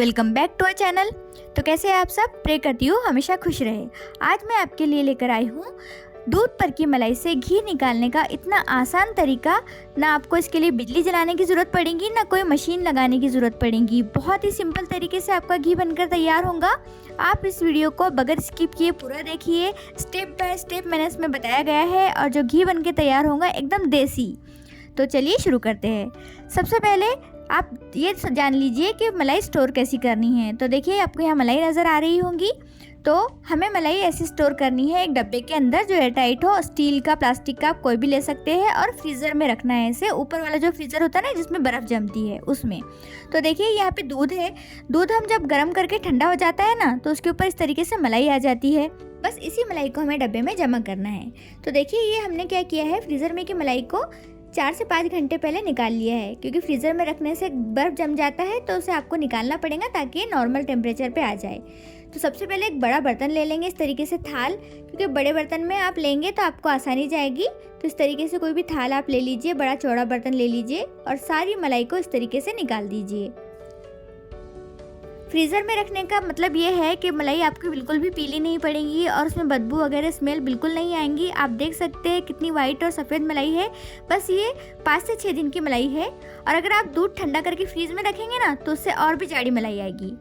Welcome back to our channel. तो कैसे हैं आप सब? प्रे करती हूँ हमेशा खुश रहे। आज मैं आपके लिए लेकर आई हूँ दूध पर की मलाई से घी निकालने का इतना आसान तरीका। ना आपको इसके लिए बिजली जलाने की ज़रूरत पड़ेगी, ना कोई मशीन लगाने की ज़रूरत पड़ेगी। बहुत ही सिंपल तरीके से आपका घी बनकर तैयार होगा। आप इस वीडियो को बगैर स्किप किए पूरा देखिए। स्टेप बाय स्टेप मैंने इसमें बताया गया है और जो घी बनके तैयार होगा एकदम देसी। तो चलिए शुरू करते हैं। सबसे पहले आप ये जान लीजिए कि मलाई स्टोर कैसी करनी है। तो देखिए आपको यहाँ मलाई नज़र आ रही होंगी। तो हमें मलाई ऐसी स्टोर करनी है एक डब्बे के अंदर जो एयरटाइट हो, स्टील का, प्लास्टिक का, आप कोई भी ले सकते हैं। और फ्रीज़र में रखना है इसे, ऊपर वाला जो फ्रीज़र होता है ना जिसमें बर्फ़ जमती है उसमें। तो देखिए यहाँ पे दूध है। दूध हम जब गर्म करके ठंडा हो जाता है ना तो उसके ऊपर इस तरीके से मलाई आ जाती है। बस इसी मलाई को हमें डब्बे में जमा करना है। तो देखिए ये हमने क्या किया है, फ्रीज़र में की मलाई को 4 से 5 घंटे पहले निकाल लिया है, क्योंकि फ्रीज़र में रखने से बर्फ़ जम जाता है तो उसे आपको निकालना पड़ेगा ताकि ये नॉर्मल टेम्परेचर पे आ जाए। तो सबसे पहले एक बड़ा बर्तन ले लेंगे इस तरीके से, थाल, क्योंकि बड़े बर्तन में आप लेंगे तो आपको आसानी जाएगी। तो इस तरीके से कोई भी थाल आप ले लीजिए, बड़ा चौड़ा बर्तन ले लीजिए और सारी मलाई को इस तरीके से निकाल दीजिए। फ्रीज़र में रखने का मतलब ये है कि मलाई आपकी बिल्कुल भी पीली नहीं पड़ेगी और उसमें बदबू वगैरह स्मेल बिल्कुल नहीं आएंगी। आप देख सकते हैं कितनी वाइट और सफ़ेद मलाई है। बस ये 5 से 6 दिन की मलाई है। और अगर आप दूध ठंडा करके फ्रीज में रखेंगे ना तो उससे और भी जाड़ी मलाई आएगी।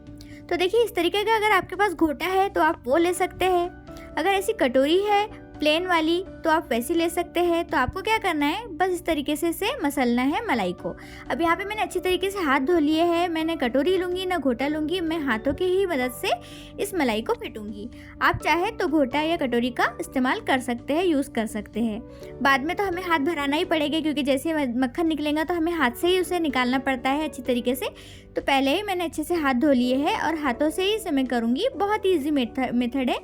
तो देखिए इस तरीके का अगर आपके पास घोटा है तो आप वो ले सकते हैं। अगर ऐसी कटोरी है प्लेन वाली तो आप वैसी ले सकते हैं। तो आपको क्या करना है, बस इस तरीके से इसे मसलना है मलाई को। अब यहाँ पे मैंने अच्छी तरीके से हाथ धो लिए हैं। मैंने कटोरी लूँगी ना घोटा लूँगी, मैं हाथों की ही मदद से इस मलाई को फेंटूँगी। आप चाहे तो घोटा या कटोरी का इस्तेमाल कर सकते हैं, यूज़ कर सकते हैं। बाद में तो हमें हाथ भराना ही पड़ेगा, क्योंकि जैसे मक्खन निकलेगा तो हमें हाथ से ही उसे निकालना पड़ता है अच्छी तरीके से। तो पहले ही मैंने अच्छे से हाथ धो लिए हैं और हाथों से ही इसे मैं करूँगी। बहुत ही ईजी मेथड है।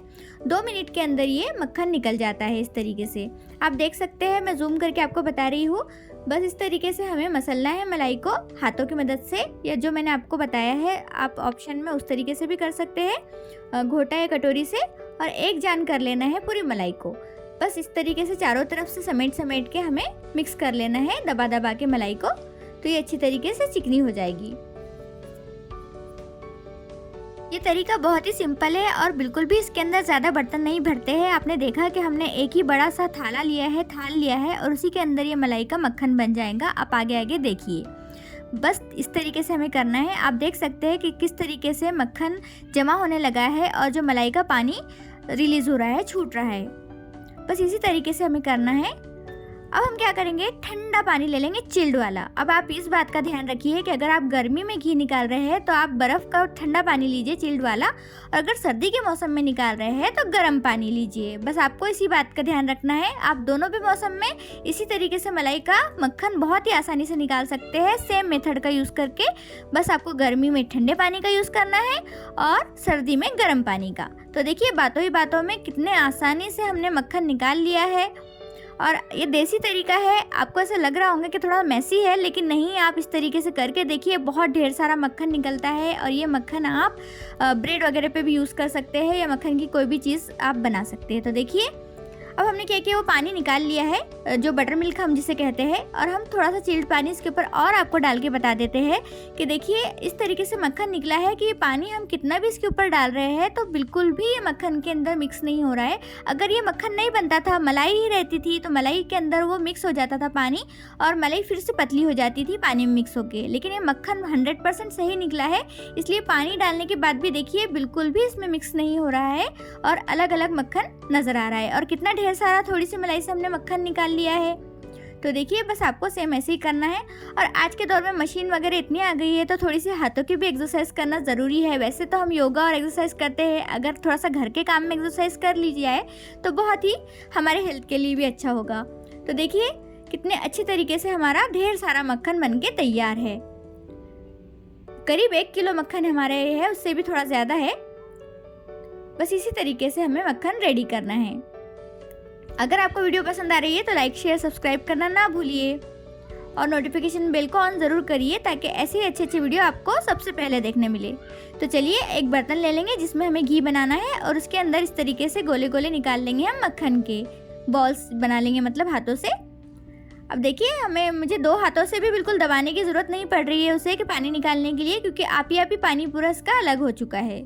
2 मिनट के अंदर ये मक्खन निकल जाता है इस तरीके से। आप देख सकते हैं, मैं जूम करके आपको बता रही हूँ। बस इस तरीके से हमें मसलना है मलाई को हाथों की मदद से, या जो मैंने आपको बताया है आप ऑप्शन में उस तरीके से भी कर सकते हैं, घोटा या कटोरी से। और एक जान कर लेना है पूरी मलाई को। बस इस तरीके से चारों तरफ से समेट के हमें मिक्स कर लेना है दबा दबा के मलाई को। तो ये अच्छी तरीके से चिकनी हो जाएगी। ये तरीका बहुत ही सिंपल है और बिल्कुल भी इसके अंदर ज़्यादा बर्तन नहीं भरते हैं। आपने देखा कि हमने एक ही बड़ा सा थाल लिया है और उसी के अंदर ये मलाई का मक्खन बन जाएगा। आप आगे आगे देखिए, बस इस तरीके से हमें करना है। आप देख सकते हैं कि किस तरीके से मक्खन जमा होने लगा है और जो मलाई का पानी रिलीज़ हो रहा है, छूट रहा है। बस इसी तरीके से हमें करना है। अब हम क्या करेंगे, ठंडा पानी ले लेंगे, चिल्ड वाला। अब आप इस बात का ध्यान रखिए कि अगर आप गर्मी में घी निकाल रहे हैं तो आप बर्फ़ का ठंडा पानी लीजिए, चिल्ड वाला। और अगर सर्दी के मौसम में निकाल रहे हैं तो गर्म पानी लीजिए। बस आपको इसी बात का ध्यान रखना है। आप दोनों भी मौसम में इसी तरीके से मलाई का मक्खन बहुत ही आसानी से निकाल सकते हैं, सेम मेथड का यूज़ करके। बस आपको गर्मी में ठंडे पानी का यूज़ करना है और सर्दी में गर्म पानी का। तो देखिए बातों ही बातों में कितने आसानी से हमने मक्खन निकाल लिया है। और ये देसी तरीका है। आपको ऐसा लग रहा होगा कि थोड़ा मैसी है, लेकिन नहीं, आप इस तरीके से करके देखिए, बहुत ढेर सारा मक्खन निकलता है। और ये मक्खन आप ब्रेड वगैरह पे भी यूज़ कर सकते हैं या मक्खन की कोई भी चीज़ आप बना सकते हैं। तो देखिए अब हमने क्या किया, वो पानी निकाल लिया है जो बटर मिल्क हम जिसे कहते हैं। और हम थोड़ा सा चिल्ड पानी इसके ऊपर और आपको डाल के बता देते हैं कि देखिए इस तरीके से मक्खन निकला है कि ये पानी हम कितना भी इसके ऊपर डाल रहे हैं तो बिल्कुल भी ये मक्खन के अंदर मिक्स नहीं हो रहा है। अगर ये मक्खन नहीं बनता था, मलाई ही रहती थी, तो मलाई के अंदर वो मिक्स हो जाता था पानी और मलाई फिर से पतली हो जाती थी पानी में मिक्स होके। लेकिन ये मक्खन 100% सही निकला है, इसलिए पानी डालने के बाद भी देखिए बिल्कुल भी इसमें मिक्स नहीं हो रहा है और अलग अलग मक्खन नज़र आ रहा है। और कितना ढेर सारा थोड़ी सी मलाई से हमने मक्खन निकाल लिया है। तो देखिए बस आपको सेम ऐसे ही करना है। और आज के दौर में मशीन वगैरह इतनी आ गई है तो थोड़ी सी हाथों की भी एक्सरसाइज करना ज़रूरी है। वैसे तो हम योगा और एक्सरसाइज करते हैं, अगर थोड़ा सा घर के काम में एक्सरसाइज कर लीजिए तो बहुत ही हमारे हेल्थ के लिए भी अच्छा होगा। तो देखिए कितने अच्छे तरीके से हमारा ढेर सारा मक्खन बन के तैयार है। करीब 1 किलो मक्खन हमारे है, उससे भी थोड़ा ज़्यादा है। बस इसी तरीके से हमें मक्खन रेडी करना है। अगर आपको वीडियो पसंद आ रही है तो लाइक शेयर सब्सक्राइब करना ना भूलिए और नोटिफिकेशन बेल को ऑन ज़रूर करिए ताकि ऐसे ही अच्छे वीडियो आपको सबसे पहले देखने मिले। तो चलिए एक बर्तन ले लेंगे जिसमें हमें घी बनाना है और उसके अंदर इस तरीके से गोले गोले निकाल लेंगे हम मक्खन के, बॉल्स बना लेंगे मतलब हाथों से। अब देखिए मुझे 2 हाथों से भी बिल्कुल दबाने की ज़रूरत नहीं पड़ रही है उसे कि पानी निकालने के लिए, क्योंकि आप ही पानी पूरा इसका अलग हो चुका है।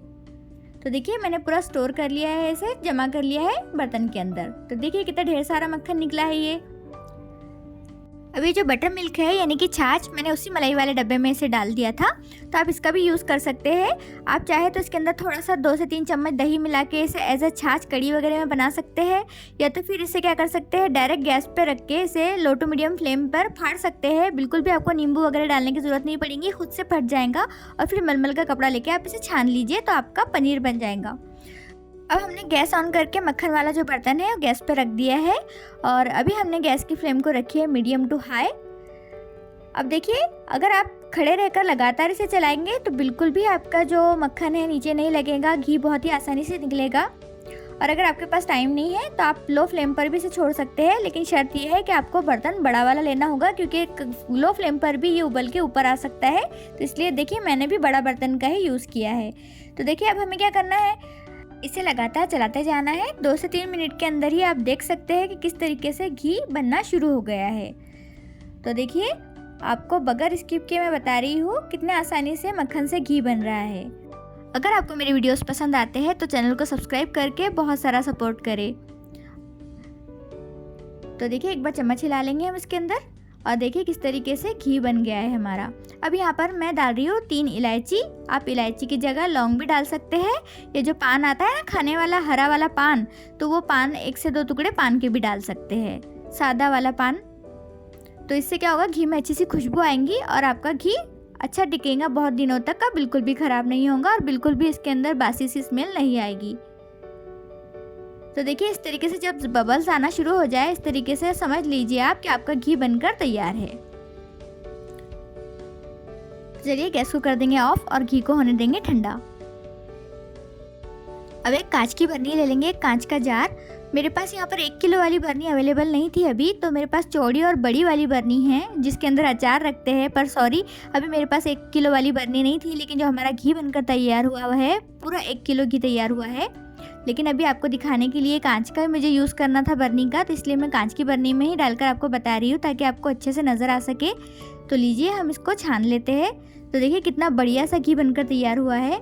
तो देखिए मैंने पूरा स्टोर कर लिया है, इसे जमा कर लिया है बर्तन के अंदर। तो देखिए कितना ढेर सारा मक्खन निकला है ये। अब ये जो बटर मिल्क है यानी कि छाछ, मैंने उसी मलाई वाले डब्बे में इसे डाल दिया था, तो आप इसका भी यूज़ कर सकते हैं। आप चाहे तो इसके अंदर थोड़ा सा 2 से 3 चम्मच दही मिला के इसे एज अ छाछ कड़ी वगैरह में बना सकते हैं, या तो फिर इसे क्या कर सकते हैं, डायरेक्ट गैस पे रख के इसे लो टू मीडियम फ्लेम पर फाड़ सकते हैं। बिल्कुल भी आपको नींबू वगैरह डालने की ज़रूरत नहीं पड़ेगी, खुद से फट जाएगा। और फिर मलमल का कपड़ा लेके आप इसे छान लीजिए तो आपका पनीर बन जाएगा। अब हमने गैस ऑन करके मक्खन वाला जो बर्तन है वो गैस पे रख दिया है, और अभी हमने गैस की फ्लेम को रखी है मीडियम टू हाई। अब देखिए अगर आप खड़े रहकर लगातार इसे चलाएंगे तो बिल्कुल भी आपका जो मक्खन है नीचे नहीं लगेगा, घी बहुत ही आसानी से निकलेगा। और अगर आपके पास टाइम नहीं है तो आप लो फ्लेम पर भी इसे छोड़ सकते हैं, लेकिन शर्त यह है कि आपको बर्तन बड़ा वाला लेना होगा, क्योंकि लो फ्लेम पर भी ये उबल के ऊपर आ सकता है। तो इसलिए देखिए मैंने भी बड़ा बर्तन का ही यूज़ किया है। तो देखिए अब हमें क्या करना है, इसे लगातार चलाते जाना है। 2 से 3 मिनट के अंदर ही आप देख सकते हैं कि किस तरीके से घी बनना शुरू हो गया है। तो देखिए आपको बगैर स्किप के मैं बता रही हूँ कितने आसानी से मक्खन से घी बन रहा है। अगर आपको मेरे वीडियोस पसंद आते हैं तो चैनल को सब्सक्राइब करके बहुत सारा सपोर्ट करें। तो देखिए एक बार चम्मच हिला लेंगे हम इसके अंदर, और देखिए किस तरीके से घी बन गया है हमारा। अब यहाँ पर मैं डाल रही हूँ 3 इलायची। आप इलायची की जगह लौंग भी डाल सकते हैं। ये जो पान आता है ना खाने वाला हरा वाला पान, तो वो पान 1 से 2 टुकड़े पान के भी डाल सकते हैं, सादा वाला पान। तो इससे क्या होगा, घी में अच्छी सी खुशबू आएंगी और आपका घी अच्छा टिकेगा बहुत दिनों तक का, बिल्कुल भी ख़राब नहीं होगा और बिल्कुल भी इसके अंदर बासी सी स्मेल नहीं आएगी। तो देखिए इस तरीके से जब बबल्स आना शुरू हो जाए, इस तरीके से समझ लीजिए आप कि आपका घी बनकर तैयार है। चलिए गैस को कर देंगे ऑफ और घी को होने देंगे ठंडा। अब एक कांच की बर्नी ले लेंगे, एक कांच का जार। मेरे पास यहाँ पर 1 किलो वाली बर्नी अवेलेबल नहीं थी अभी, तो मेरे पास चौड़ी और बड़ी वाली बर्नी है जिसके अंदर अचार रखते हैं। पर सॉरी, अभी मेरे पास 1 किलो वाली बर्नी नहीं थी, लेकिन जो हमारा घी बनकर तैयार हुआ है पूरा 1 किलो घी तैयार हुआ है। लेकिन अभी आपको दिखाने के लिए कांच का मुझे यूज़ करना था बर्नी का, तो इसलिए मैं कांच की बर्नी में ही डालकर आपको बता रही हूँ ताकि आपको अच्छे से नज़र आ सके। तो लीजिए हम इसको छान लेते हैं। तो देखिए कितना बढ़िया सा घी बनकर तैयार हुआ है।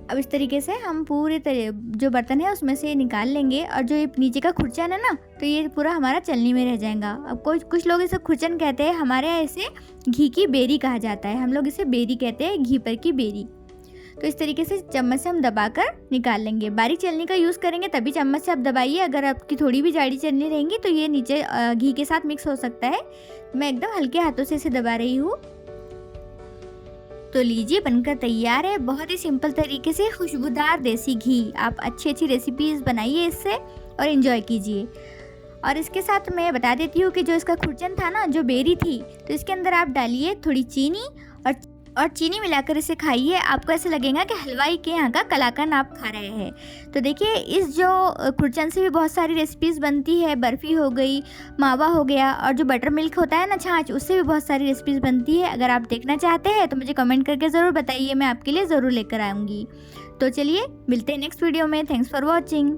अब इस तरीके से हम पूरे जो बर्तन है उसमें से निकाल लेंगे, और जो ये नीचे का खुरचन है ना, तो ये पूरा हमारा चलनी में रह जाएगा। अब कुछ लोग इसे खुरचन कहते हैं, हमारे यहाँ इसे घी की बेरी कहा जाता है। हम लोग इसे बेरी कहते हैं, घी पर की बेरी। तो इस तरीके से चम्मच से हम दबाकर निकाल लेंगे। बारीक चलनी का यूज़ करेंगे तभी चम्मच से आप दबाइए, अगर आपकी थोड़ी भी जाड़ी चलनी रहेंगी तो ये नीचे घी के साथ मिक्स हो सकता है। मैं एकदम हल्के हाथों से इसे दबा रही हूँ। तो लीजिए बनकर तैयार है, बहुत ही सिंपल तरीके से खुशबूदार देसी घी। आप अच्छी अच्छी रेसिपीज़ बनाइए इससे और एंजॉय कीजिए। और इसके साथ मैं बता देती हूँ कि जो इसका खुरचन था ना, जो बेरी थी, तो इसके अंदर आप डालिए थोड़ी चीनी और चीनी मिलाकर इसे खाइए। आपको ऐसे लगेगा कि हलवाई के यहाँ का कलाकंद आप खा रहे हैं। तो देखिए इस जो खुरचन से भी बहुत सारी रेसिपीज़ बनती है, बर्फ़ी हो गई, मावा हो गया, और जो बटर मिल्क होता है ना छाछ, उससे भी बहुत सारी रेसिपीज़ बनती है। अगर आप देखना चाहते हैं तो मुझे कमेंट करके ज़रूर बताइए, मैं आपके लिए ज़रूर लेकर आऊँगी। तो चलिए मिलते हैं नेक्स्ट वीडियो में। Thanks for watching.